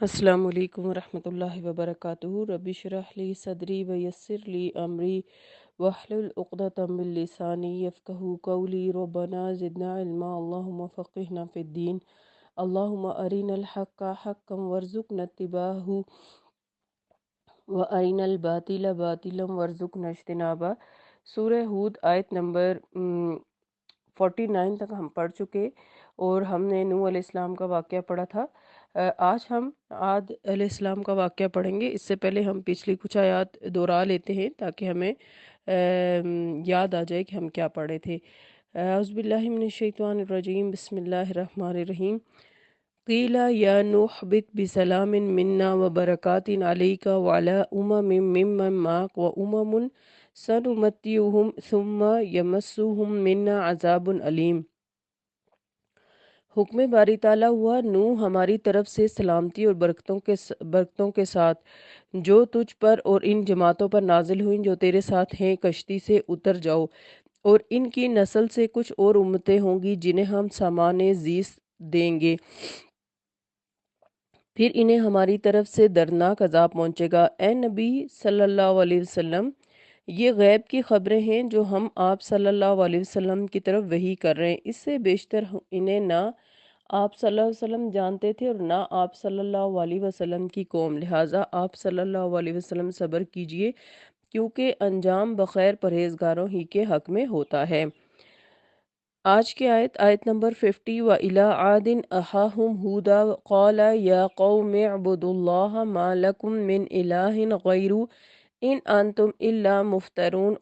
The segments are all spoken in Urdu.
السلام علیکم ورحمۃ اللہ وبرکاتہ۔ رب اشرح لی صدری ویسر لی امری واحلل عقدۃ من لسانی یفقہوا قولی۔ ربنا زدنا علما، اللہم فقہنا فی الدین، اللہم ارنا الحق حقا وارزقنا اتباعہ وارنا الباطل باطلا وارزقنا اجتنابہ۔ سورہ ہود آیت نمبر 49 تک ہم پڑھ چکے اور ہم نے نوح علیہ السلام کا واقعہ پڑھا تھا۔ آج ہم عاد علیہ السلام کا واقعہ پڑھیں گے۔ اس سے پہلے ہم پچھلی کچھ آیات دہرا لیتے ہیں تاکہ ہمیں یاد آ جائے کہ ہم کیا پڑھے تھے۔ اعوذ باللہ من الشیطان الرجیم، بسم اللہ الرحمن الرحیم۔ قیل یا نوح اہبط بسلام منا وبرکات علیک وعلی ممن معک وامم سنمتعہم ثم یمسہم منا عذاب علیم۔ حکم باری تعالیٰ ہوا، نوح ہماری طرف سے سلامتی اور برکتوں کے ساتھ جو تجھ پر اور ان جماعتوں پر نازل ہوئیں جو تیرے ساتھ ہیں، کشتی سے اتر جاؤ، اور ان کی نسل سے کچھ اور امتیں ہوں گی جنہیں ہم سامان زیست دیں گے، پھر انہیں ہماری طرف سے دردناک عذاب پہنچے گا۔ اے نبی صلی اللہ علیہ وسلم، یہ غیب کی خبریں ہیں جو ہم آپ صلی اللہ علیہ وسلم کی طرف وحی کر رہے ہیں، اس سے بیشتر انہیں نہ آپ صلی اللہ علیہ وسلم جانتے تھے اور نہ آپ صلی اللہ علیہ وسلم کی قوم، لہٰذا آپ صلی اللہ علیہ وسلم صبر کیجئے کیونکہ انجام بخیر پرہیزگاروں ہی کے حق میں ہوتا ہے۔ آج کی آیت نمبر 50۔ وَإِلَىٰ عَادٍ أَخَاهُمْ هُودًا قَالَ يَا قَوْمِ اعْبُدُوا اللَّهَ مَا لَكُم مِّنْ إِلَٰهٍ غَيْرُهُ إِنْ أَنْتُمْ إِلَّا مُفْتَرُونَ۔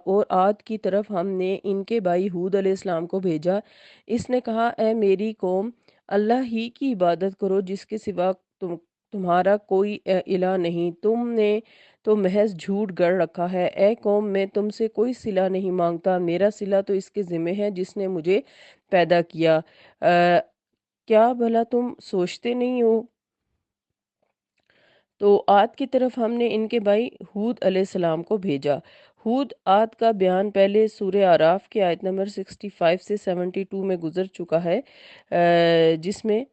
اور عاد کی طرف ہم نے ان کے بھائی ہود علیہ السلام کو بھیجا۔ اس نے کہا، اے میری قوم، اللہ ہی کی عبادت کرو جس کے سوا تمہارا کوئی الہ نہیں، تم نے تو محض جھوٹ گڑ رکھا ہے۔ اے قوم، میں تم سے کوئی صلہ نہیں مانگتا، میرا صلہ تو اس کے ذمہ ہے جس نے مجھے پیدا کیا۔ کیا بھلا تم سوچتے نہیں ہو؟ تو عاد کی طرف ہم نے ان کے بھائی ہود علیہ السلام کو بھیجا۔ ہود عاد کا بیان پہلے سورہ اعراف کی آیت نمبر 65 سے 72 میں گزر چکا ہے، جس میں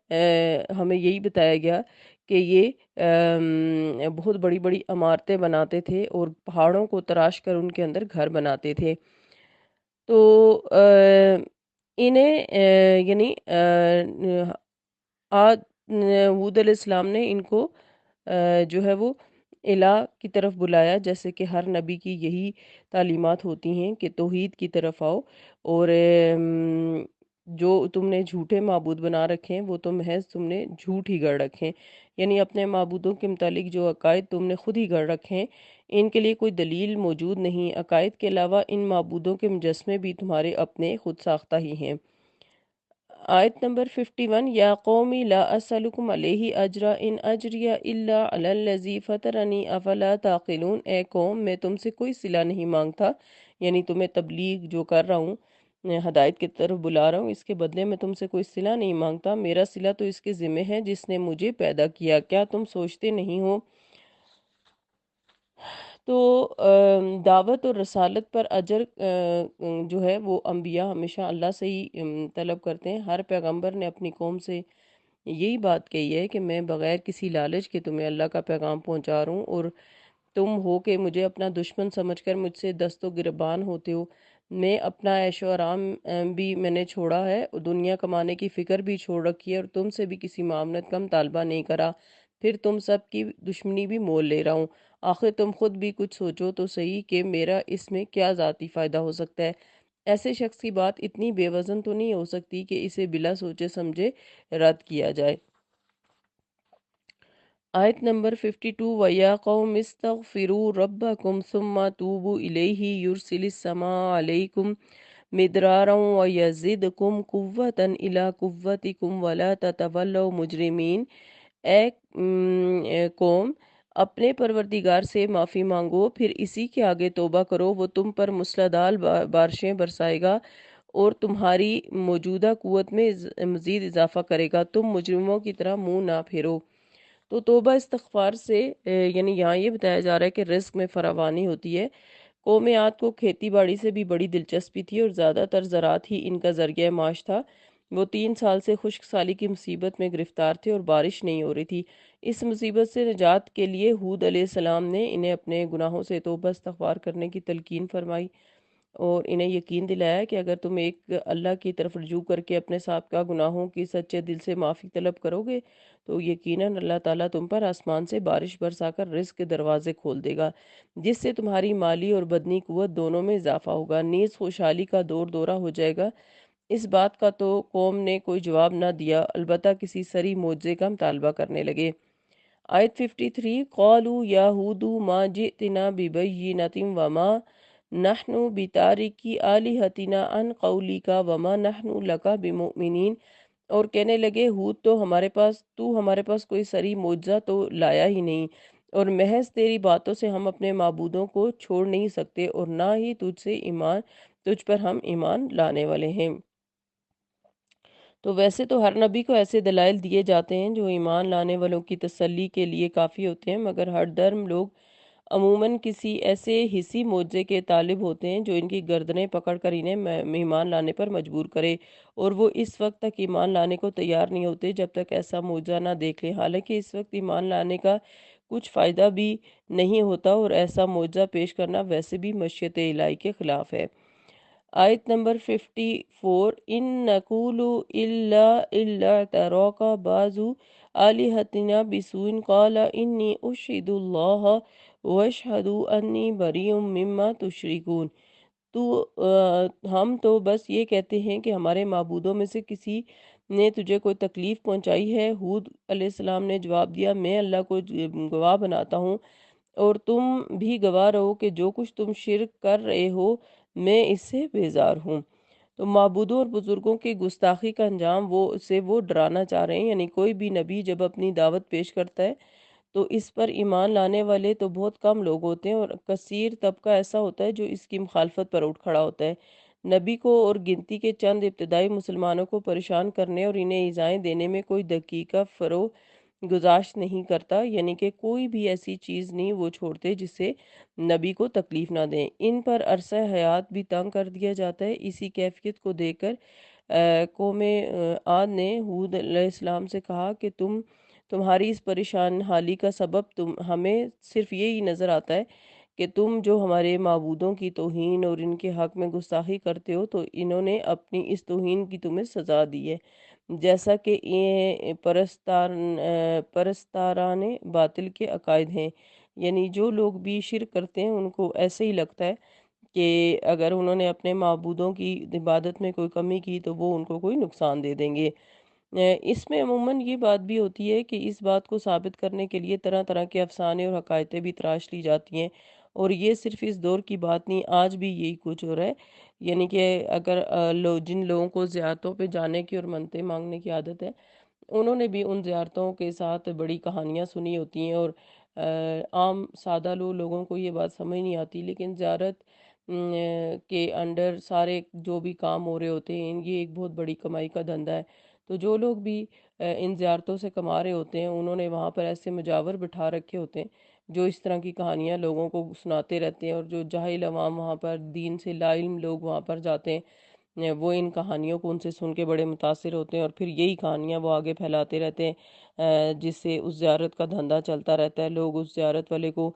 ہمیں یہی بتایا گیا کہ یہ بہت بڑی بڑی عمارتیں بناتے تھے اور پہاڑوں کو تراش کر ان کے اندر گھر بناتے تھے۔ تو انہیں یعنی ہود علیہ السلام نے ان کو جو ہے وہ الہ کی طرف بلایا، جیسے کہ ہر نبی کی یہی تعلیمات ہوتی ہیں کہ توحید کی طرف آؤ، اور جو تم نے جھوٹے معبود بنا رکھے ہیں وہ تو محض تم نے جھوٹ ہی گڑھ رکھے ہیں، یعنی اپنے معبودوں کے متعلق جو عقائد تم نے خود ہی گڑھ رکھے ہیں، ان کے لیے کوئی دلیل موجود نہیں۔ عقائد کے علاوہ ان معبودوں کے مجسمے بھی تمہارے اپنے خود ساختہ ہی ہیں۔ آیت نمبر 51۔ یا قومی لا اسألکم علیہ اجرا ان اجری الا علی الذی فطرنی افلا تعقلون۔ اے قوم، میں تم سے کوئی صلہ نہیں مانگتا، یعنی تمہیں تبلیغ جو کر رہا ہوں، ہدایت کی طرف بلا رہا ہوں، اس کے بدلے میں تم سے کوئی صلہ نہیں مانگتا، میرا صلہ تو اس کے ذمہ ہے جس نے مجھے پیدا کیا۔ کیا تم سوچتے نہیں ہو؟ تو دعوت اور رسالت پر اجر جو ہے وہ انبیاء ہمیشہ اللہ سے ہی طلب کرتے ہیں۔ ہر پیغمبر نے اپنی قوم سے یہی بات کہی ہے کہ میں بغیر کسی لالچ کے تمہیں اللہ کا پیغام پہنچا رہا ہوں، اور تم ہو کہ مجھے اپنا دشمن سمجھ کر مجھ سے دست و گریبان ہوتے ہو۔ میں اپنا عیش و آرام بھی میں نے چھوڑا ہے، دنیا کمانے کی فکر بھی چھوڑ رکھی ہے، اور تم سے بھی کسی معاونت کا مطالبہ نہیں کرا، پھر تم سب کی دشمنی بھی مول لے رہا ہوں۔ آخر تم خود بھی کچھ سوچو تو صحیح کہ میرا اس میں کیا ذاتی فائدہ ہو سکتا ہے۔ ایسے شخص کی بات اتنی بے وزن تو نہیں ہو سکتی کہ اسے بلا سوچے سمجھے رد کیا جائے۔ آیت نمبر 52۔ وَيَا قَوْمِ اسْتَغْفِرُوا رَبَّكُمْ ثُمَّ تُوبُوا إِلَيْهِ يُرْسِلِ السَّمَاءَ عَلَيْكُمْ مِدْرَارًا وَيَزِدْكُمْ قُوَّةً إِلَىٰ قُوَّتِكُمْ وَلَا تَتَوَلَّوْا مُجْرِمِينَ۔ اے قوم، اپنے پروردگار سے معافی مانگو، پھر اسی کے آگے توبہ کرو، وہ تم پر مسلسل بارشیں برسائے گا اور تمہاری موجودہ قوت میں مزید اضافہ کرے گا، تم مجرموں کی طرح منہ نہ پھیرو۔ تو توبہ استغفار سے یعنی یہاں یہ بتایا جا رہا ہے کہ رزق میں فراوانی ہوتی ہے۔ قوم عاد کو کھیتی باڑی سے بھی بڑی دلچسپی تھی اور زیادہ تر زراعت ہی ان کا ذریعہ معاش تھا۔ وہ 3 سال سے خشک سالی کی مصیبت میں گرفتار تھے اور بارش نہیں ہو رہی تھی۔ اس مصیبت سے نجات کے لیے ہود علیہ السلام نے انہیں اپنے گناہوں سے توبہ استغفار کرنے کی تلقین فرمائی اور انہیں یقین دلایا کہ اگر تم ایک اللہ کی طرف رجوع کر کے اپنے سابقہ گناہوں کی سچے دل سے معافی طلب کرو گے تو یقیناً اللہ تعالیٰ تم پر آسمان سے بارش برسا کر رزق کے دروازے کھول دے گا، جس سے تمہاری مالی اور بدنی قوت دونوں میں اضافہ ہوگا، نیز خوشحالی کا دور دورہ ہو جائے گا۔ اس بات کا تو قوم نے کوئی جواب نہ دیا، البتہ کسی سری معجزے کا مطالبہ کرنے لگے۔ آیت 53 قالوا یا ہود ما جئتنا ببینۃ وما نحن بتارکی آلہتنا عن قولک وما نحن لک بمؤمنین، اور کہنے لگے ہود تو ہمارے پاس کوئی سری معجزہ تو لایا ہی نہیں، اور محض تیری باتوں سے ہم اپنے معبودوں کو چھوڑ نہیں سکتے اور نہ ہی تجھ پر ہم ایمان لانے والے ہیں۔ تو ویسے تو ہر نبی کو ایسے دلائل دیے جاتے ہیں جو ایمان لانے والوں کی تسلی کے لیے کافی ہوتے ہیں، مگر ہر دھرم لوگ عموماً کسی ایسے حسی معجزے کے طالب ہوتے ہیں جو ان کی گردنیں پکڑ کر انہیں ایمان لانے پر مجبور کرے، اور وہ اس وقت تک ایمان لانے کو تیار نہیں ہوتے جب تک ایسا معجزہ نہ دیکھ لیں، حالانکہ اس وقت ایمان لانے کا کچھ فائدہ بھی نہیں ہوتا اور ایسا معجزہ پیش کرنا ویسے بھی مشیت الہی کے خلاف ہے۔ آیت نمبر 54 ان نقول الا اعتراک بعض آلہتنا بسوء قال انی اشہد اللہ واشہد انی بریء مما تشرکون۔ ہم تو بس یہ کہتے ہیں کہ ہمارے معبودوں میں سے کسی نے تجھے کوئی تکلیف پہنچائی ہے۔ ہود علیہ السلام نے جواب دیا، میں اللہ کو گواہ بناتا ہوں اور تم بھی گواہ رہو کہ جو کچھ تم شرک کر رہے ہو میں اس سے بیزار ہوں۔ تو معبودوں اور بزرگوں کی گستاخی کا انجام وہ ڈرانا چاہ رہے ہیں، یعنی کوئی بھی نبی جب اپنی دعوت پیش کرتا ہے تو اس پر ایمان لانے والے تو بہت کم لوگ ہوتے ہیں اور کثیر طبقہ ایسا ہوتا ہے جو اس کی مخالفت پر اٹھ کھڑا ہوتا ہے۔ نبی کو اور گنتی کے چند ابتدائی مسلمانوں کو پریشان کرنے اور انہیں ایذائیں دینے میں کوئی دقیقہ فروغ گزاشت نہیں کرتا، یعنی کہ کوئی بھی ایسی چیز نہیں وہ چھوڑتے جس سے نبی کو تکلیف نہ دیں۔ ان پر عرصہ حیات بھی تنگ کر دیا جاتا ہے۔ اسی کیفیت کو دیکھ کر قوم عاد نے ہود علیہ السلام سے کہا کہ تمہاری اس پریشان حالی کا سبب ہمیں صرف یہی نظر آتا ہے کہ تم جو ہمارے معبودوں کی توہین اور ان کے حق میں گستاخی کرتے ہو، تو انہوں نے اپنی اس توہین کی تمہیں سزا دی ہے، جیسا کہ یہ پرستاران باطل کے عقائد ہیں، یعنی جو لوگ بھی شرک کرتے ہیں ان کو ایسے ہی لگتا ہے کہ اگر انہوں نے اپنے معبودوں کی عبادت میں کوئی کمی کی تو وہ ان کو کوئی نقصان دے دیں گے۔ اس میں عموماً یہ بات بھی ہوتی ہے کہ اس بات کو ثابت کرنے کے لیے طرح طرح کے افسانے اور حکایتیں بھی تراش لی جاتی ہیں، اور یہ صرف اس دور کی بات نہیں، آج بھی یہی کچھ ہو رہا ہے۔ یعنی کہ اگر جن لوگوں کو زیارتوں پہ جانے کی اور منتیں مانگنے کی عادت ہے، انہوں نے بھی ان زیارتوں کے ساتھ بڑی کہانیاں سنی ہوتی ہیں، اور عام سادہ لوگوں کو یہ بات سمجھ نہیں آتی، لیکن زیارت کے انڈر سارے جو بھی کام ہو رہے ہوتے ہیں یہ ایک بہت بڑی کمائی کا دھندا ہے۔ تو جو لوگ بھی ان زیارتوں سے کما رہے ہوتے ہیں انہوں نے وہاں پر ایسے مجاور بٹھا رکھے ہوتے ہیں جو اس طرح کی کہانیاں لوگوں کو سناتے رہتے ہیں، اور جو جاہل عوام وہاں پر دین سے لا علم لوگ وہاں پر جاتے ہیں وہ ان کہانیوں کو ان سے سن کے بڑے متاثر ہوتے ہیں، اور پھر یہی کہانیاں وہ آگے پھیلاتے رہتے ہیں، جس سے اس زیارت کا دھندا چلتا رہتا ہے۔ لوگ اس زیارت والے کو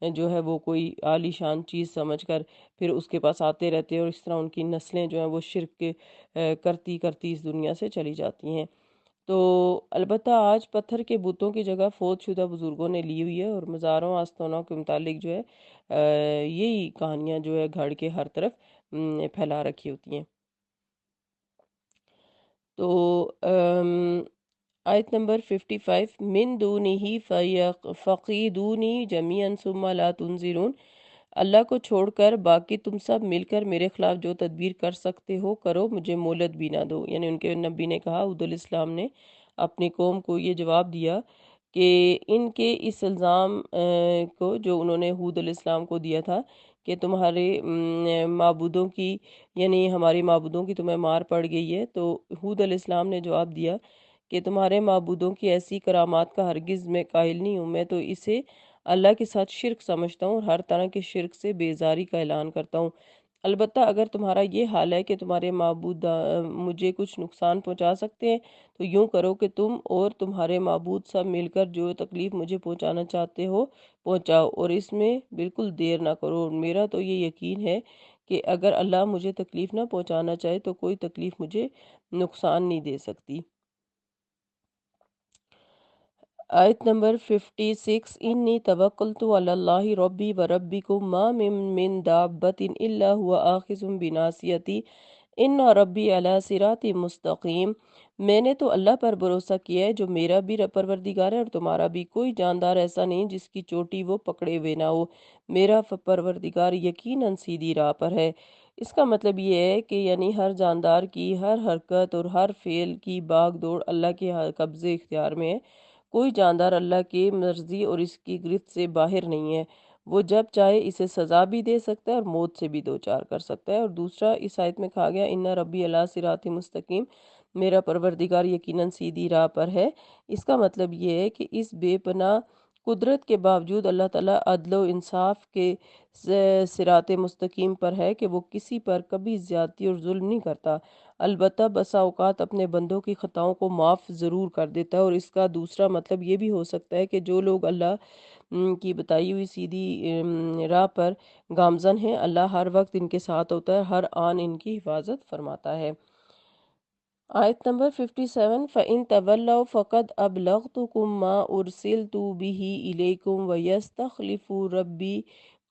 جو ہے وہ کوئی عالی شان چیز سمجھ کر پھر اس کے پاس آتے رہتے ہیں، اور اس طرح ان کی نسلیں جو ہیں وہ شرک کے کرتی کرتی اس دنیا سے چلی جاتی ہیں۔ تو البتہ آج پتھر کے بتوں کی جگہ فوت شدہ بزرگوں نے لی ہوئی ہے، اور مزاروں آستانوں کے متعلق جو ہے یہی کہانیاں جو ہے گھڑ کے ہر طرف پھیلا رکھی ہوتی ہیں۔ تو آیت نمبر 55 من دونہی فقیدونی جمیعا ثم لا تنظرون، اللہ کو چھوڑ کر باقی تم سب مل کر میرے خلاف جو تدبیر کر سکتے ہو کرو، مجھے مہلت بھی نہ دو۔ یعنی ان کے نبی نے کہا، ہود علیہ السلام نے اپنی قوم کو یہ جواب دیا کہ ان کے اس الزام کو جو انہوں نے ہود علیہ السلام کو دیا تھا کہ تمہارے معبودوں کی، یعنی ہماری معبودوں کی تمہیں مار پڑ گئی ہے، تو ہود علیہ السلام نے جواب دیا کہ تمہارے معبودوں کی ایسی کرامات کا ہرگز میں قائل نہیں ہوں، میں تو اسے اللہ کے ساتھ شرک سمجھتا ہوں اور ہر طرح کے شرک سے بیزاری کا اعلان کرتا ہوں۔ البتہ اگر تمہارا یہ حال ہے کہ تمہارے معبود مجھے کچھ نقصان پہنچا سکتے ہیں تو یوں کرو کہ تم اور تمہارے معبود سب مل کر جو تکلیف مجھے پہنچانا چاہتے ہو پہنچاؤ، اور اس میں بالکل دیر نہ کرو۔ میرا تو یہ یقین ہے کہ اگر اللہ مجھے تکلیف نہ پہنچانا چاہے تو کوئی تکلیف مجھے نقصان نہیں دے سکتی۔ آیت نمبر 56، انی توکلت علی اللہ ربی و ربکم ما من دابت الا هو آخذ بناصیتی ان ربی علی صراط مستقیم۔ میں نے تو اللہ پر بھروسہ کیا ہے جو میرا بھی پروردگار ہے اور تمہارا بھی، کوئی جاندار ایسا نہیں جس کی چوٹی وہ پکڑے ہوئے نہ ہو، میرا پروردگار یقیناً سیدھی راہ پر ہے۔ اس کا مطلب یہ ہے کہ یعنی ہر جاندار کی ہر حرکت اور ہر فعل کی باغ دوڑ اللہ کے قبضے اختیار میں ہے۔ کوئی جاندار اللہ کی مرضی اور اس کی گرفت سے باہر نہیں ہے۔ وہ جب چاہے اسے سزا بھی دے سکتا ہے اور موت سے بھی دوچار کر سکتا ہے۔ اور دوسرا اس آیت میں کہا گیا ان ربی علی صراط مستقیم، میرا پروردگار یقیناً سیدھی راہ پر ہے۔ اس کا مطلب یہ ہے کہ اس بے پناہ قدرت کے باوجود اللہ تعالیٰ عدل و انصاف کے صراط مستقیم پر ہے کہ وہ کسی پر کبھی زیادتی اور ظلم نہیں کرتا، البتہ بسا اوقات اپنے بندوں کی خطاؤں کو معاف ضرور کر دیتا ہے۔ اور اس کا دوسرا مطلب یہ بھی ہو سکتا ہے کہ جو لوگ اللہ کی بتائی ہوئی سیدھی راہ پر گامزن ہیں، اللہ ہر وقت ان کے ساتھ ہوتا ہے، ہر آن ان کی حفاظت فرماتا ہے۔ آیت نمبر 57، فَإِن تَوَلَّوْا فَقَدْ أَبْلَغْتُكُم مَّا أُرْسِلْتُ بِهِ إِلَيْكُمْ وَيَسْتَخْلِفُ رَبِّي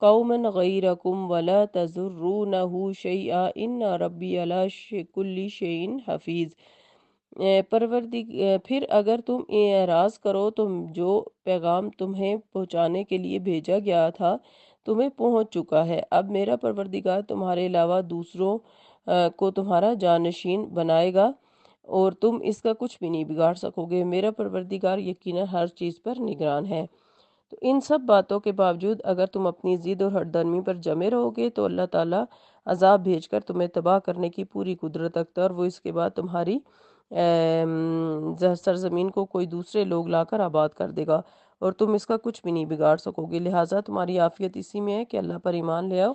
قَوْمًا غَيْرَكُمْ وَلَا تَضُرُّونَهُ شَيْئًا إِنَّ رَبِّي عَلَىٰ كُلِّ شَيْءٍ حَفِيظٌ۔ پھر اگر تم اعراض کرو تو جو پیغام تمہیں پہنچانے کے لیے بھیجا گیا تھا تمہیں پہنچ چکا ہے۔ اب میرا پروردگار تمہارے علاوہ دوسروں کو تمہارا جانشین بنائے گا اور تم اس کا کچھ بھی نہیں بگاڑ سکو گے۔ میرا پروردگار یقیناً ہر چیز پر نگران ہے۔ تو ان سب باتوں کے باوجود اگر تم اپنی ضد اور ہٹ درمی پر جمے رہو گے تو اللہ تعالیٰ عذاب بھیج کر تمہیں تباہ کرنے کی پوری قدرت رکھتا ہے، اور وہ اس کے بعد تمہاری سرزمین کو کوئی دوسرے لوگ لا کر آباد کر دے گا اور تم اس کا کچھ بھی نہیں بگاڑ سکو گے۔ لہٰذا تمہاری عافیت اسی میں ہے کہ اللہ پر ایمان لے آؤ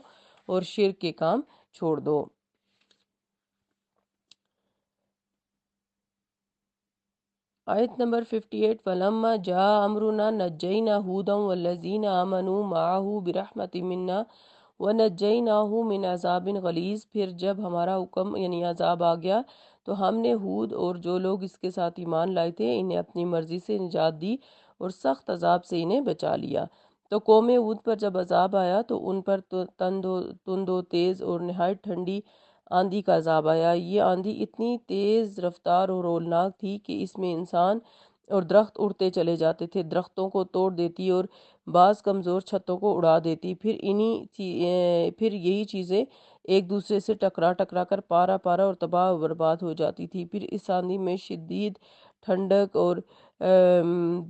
اور شرک کے کام چھوڑ دو۔ آیت نمبر 58، فَلَمَّا جَاءَ أَمْرُنَا نَجَّيْنَا هُودًا وَالَّذِينَ آمَنُوا مَعَهُ بِرَحْمَةٍ مِنَّا وَنَجَّيْنَاهُ مِنْ عَذَابٍ غَلِيظٍ۔ پھر جب ہمارا حکم یعنی عذاب آ گیا تو ہم نے ہود اور جو لوگ اس کے ساتھ ایمان لائے تھے انہیں اپنی مرضی سے نجات دی اور سخت عذاب سے انہیں بچا لیا۔ تو قوم ہود پر جب عذاب آیا تو ان پر تند و تیز اور نہایت ٹھنڈی آندھی کا عذاب آیا۔ یہ آندھی اتنی تیز رفتار اور ہولناک تھی کہ اس میں انسان اور درخت اڑتے چلے جاتے تھے، درختوں کو توڑ دیتی اور بعض کمزور چھتوں کو اڑا دیتی۔ پھر یہی چیزیں ایک دوسرے سے ٹکرا ٹکرا کر پارا پارا اور تباہ و برباد ہو جاتی تھی۔ پھر اس آندھی میں شدید ٹھنڈک اور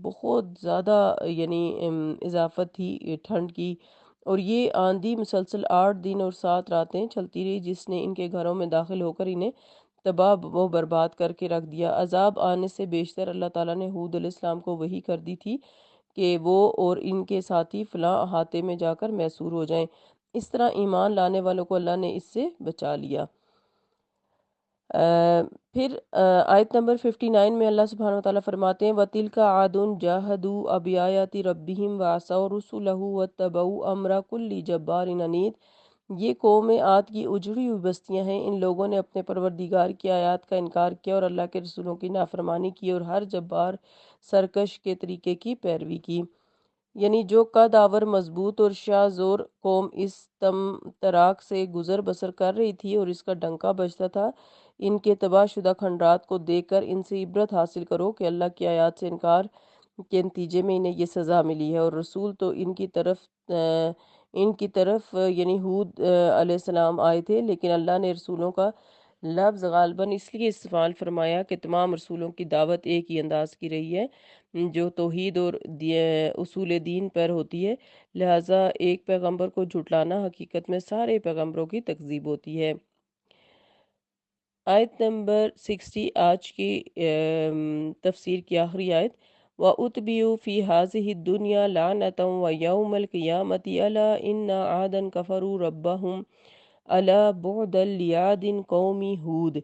بہت زیادہ یعنی اضافت تھی ٹھنڈ کی، اور یہ آندھی مسلسل 8 دن اور 7 راتیں چلتی رہی جس نے ان کے گھروں میں داخل ہو کر انہیں تباہ و برباد کر کے رکھ دیا۔ عذاب آنے سے بیشتر اللہ تعالیٰ نے ہود علیہ السلام کو وحی کر دی تھی کہ وہ اور ان کے ساتھی فلاں احاطے میں جا کر محصور ہو جائیں۔ اس طرح ایمان لانے والوں کو اللہ نے اس سے بچا لیا۔ پھر آیت نمبر 59 میں اللہ سبحانہ وتعالیٰ فرماتے ہیں وَتِلْكَ عَادٌ جَاهَدُوا بِآيَاتِ رَبِّهِمْ وَعَصَوْا رُسُلَهُ وَاتَّبَعُوا أَمْرَ كُلِّ جَبَّارٍ عَنِيدٍ۔ یہ قوم عاد کی اجڑی ہوئی بستیاں ہیں، ان لوگوں نے اپنے پروردگار کی آیات کا انکار کیا اور اللہ کے رسولوں کی نافرمانی کی اور ہر جبار سرکش کے طریقے کی پیروی کی۔ یعنی جو قد آور مضبوط اور شاہ زور قوم اس تراک سے گزر بسر کر رہی تھی اور اس کا ڈنکا بجتا تھا، ان کے تباہ شدہ کھنڈرات کو دیکھ کر ان سے عبرت حاصل کرو کہ اللہ کی آیات سے انکار کے نتیجے میں انہیں یہ سزا ملی ہے۔ اور رسول تو ان کی طرف یعنی ہود علیہ السلام آئے تھے، لیکن اللہ نے رسولوں کا لفظ غالباً اس لیے استعمال فرمایا کہ تمام رسولوں کی دعوت ایک ہی انداز کی رہی ہے جو توحید اور اصول دین پر ہوتی ہے، لہٰذا ایک پیغمبر کو جھٹلانا حقیقت میں سارے پیغمبروں کی تکذیب ہوتی ہے۔ آیت نمبر 60 آج کی تفسیر کی آخری آیت، وَأُتْبِعُوا فِي هَٰذِهِ الدُّنْيَا لَعْنَةً وَيَوْمَ الْقِيَامَةِ أَلَا إِنَّ عَادًا كَفَرُوا رَبَّهُمْ الا بعد لیاد قومی ہود،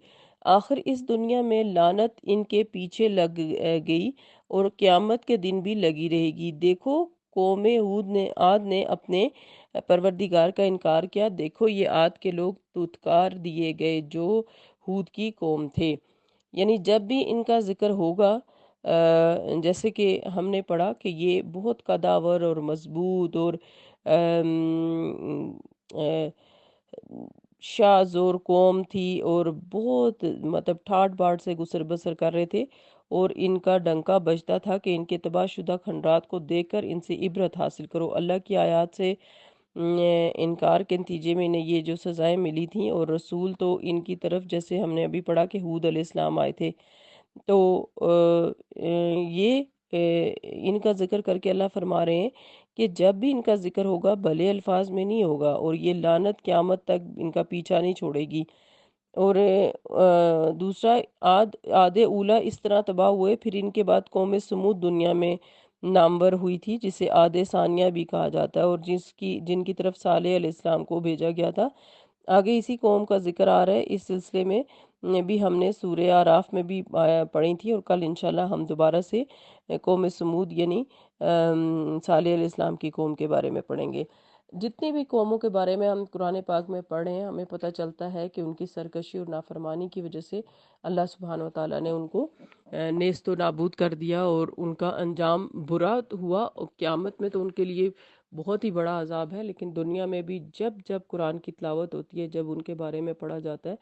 آخر اس دنیا میں لعنت ان کے پیچھے لگ گئی اور قیامت کے دن بھی لگی رہے گی۔ دیکھو قوم عاد نے اپنے پروردگار کا انکار کیا، دیکھو یہ عاد کے لوگ دھتکار دیے گئے جو ہود کی قوم تھے۔ یعنی جب بھی ان کا ذکر ہوگا، جیسے کہ ہم نے پڑھا کہ یہ بہت قداور اور مضبوط اور شاذ اور قوم تھی، اور بہت مطلب ٹھاٹ باٹ سے گسر بسر کر رہے تھے، اور ان کا ڈنکا بجتا تھا کہ ان کے تباہ شدہ کھنڈرات کو دیکھ کر ان سے عبرت حاصل کرو۔ اللہ کی آیات سے انکار کے نتیجے میں انہیں یہ جو سزائیں ملی تھیں، اور رسول تو ان کی طرف جیسے ہم نے ابھی پڑھا کہ حود علیہ السلام آئے تھے، تو یہ ان کا ذکر کر کے اللہ فرما رہے ہیں کہ جب بھی ان کا ذکر ہوگا بھلے الفاظ میں نہیں ہوگا، اور یہ لعنت قیامت تک ان کا پیچھا نہیں چھوڑے گی۔ اور دوسرا، عاد اولا اس طرح تباہ ہوئے، پھر ان کے بعد قوم سمود دنیا میں نامور ہوئی تھی، جسے عاد ثانیہ بھی کہا جاتا ہے، اور جن کی طرف صالح علیہ السلام کو بھیجا گیا تھا۔ آگے اسی قوم کا ذکر آ رہا ہے، اس سلسلے میں بھی ہم نے سورہ آراف میں بھی پڑھی تھی، اور کل انشاءاللہ ہم دوبارہ سے قوم سمود یعنی صالح علیہ السلام کی قوم کے بارے میں پڑھیں گے۔ جتنی بھی قوموں کے بارے میں ہم قرآن پاک میں پڑھے ہیں، ہمیں پتہ چلتا ہے کہ ان کی سرکشی اور نافرمانی کی وجہ سے اللہ سبحانہ وتعالیٰ نے ان کو نیست و نابود کر دیا، اور ان کا انجام برا ہوا، اور قیامت میں تو ان کے لیے بہت ہی بڑا عذاب ہے، لیکن دنیا میں بھی جب جب قرآن کی تلاوت ہوتی ہے، جب ان کے بارے میں پڑھا جاتا ہے،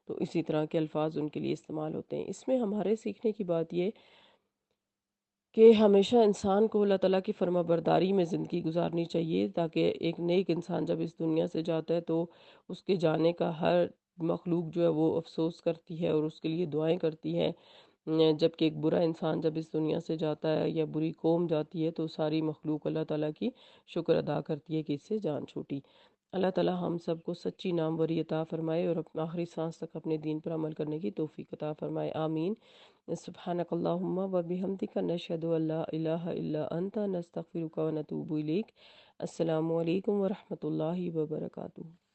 تو اسی طرح کے الفاظ ان کے لیے استعمال ہوتے ہیں۔ اس میں ہمارے سیکھنے کی بات یہ کہ ہمیشہ انسان کو اللہ تعالیٰ کی فرما برداری میں زندگی گزارنی چاہیے، تاکہ ایک نیک انسان جب اس دنیا سے جاتا ہے تو اس کے جانے کا ہر مخلوق جو ہے وہ افسوس کرتی ہے اور اس کے لیے دعائیں کرتی ہے، جبکہ ایک برا انسان جب اس دنیا سے جاتا ہے یا بری قوم جاتی ہے تو ساری مخلوق اللہ تعالیٰ کی شکر ادا کرتی ہے کہ اس سے جان چھوٹی۔ اللہ تعالیٰ ہم سب کو سچی ناموری عطا فرمائے، اور اپنا آخری سانس تک اپنے دین پر عمل کرنے کی توفیق عطا فرمائے، آمین۔ سبحانک اللہم و بحمدک نشہد ان لا الہ الا انت نستغفرک و نتوب الیک۔ السلام علیکم ورحمۃ اللہ وبرکاتہ۔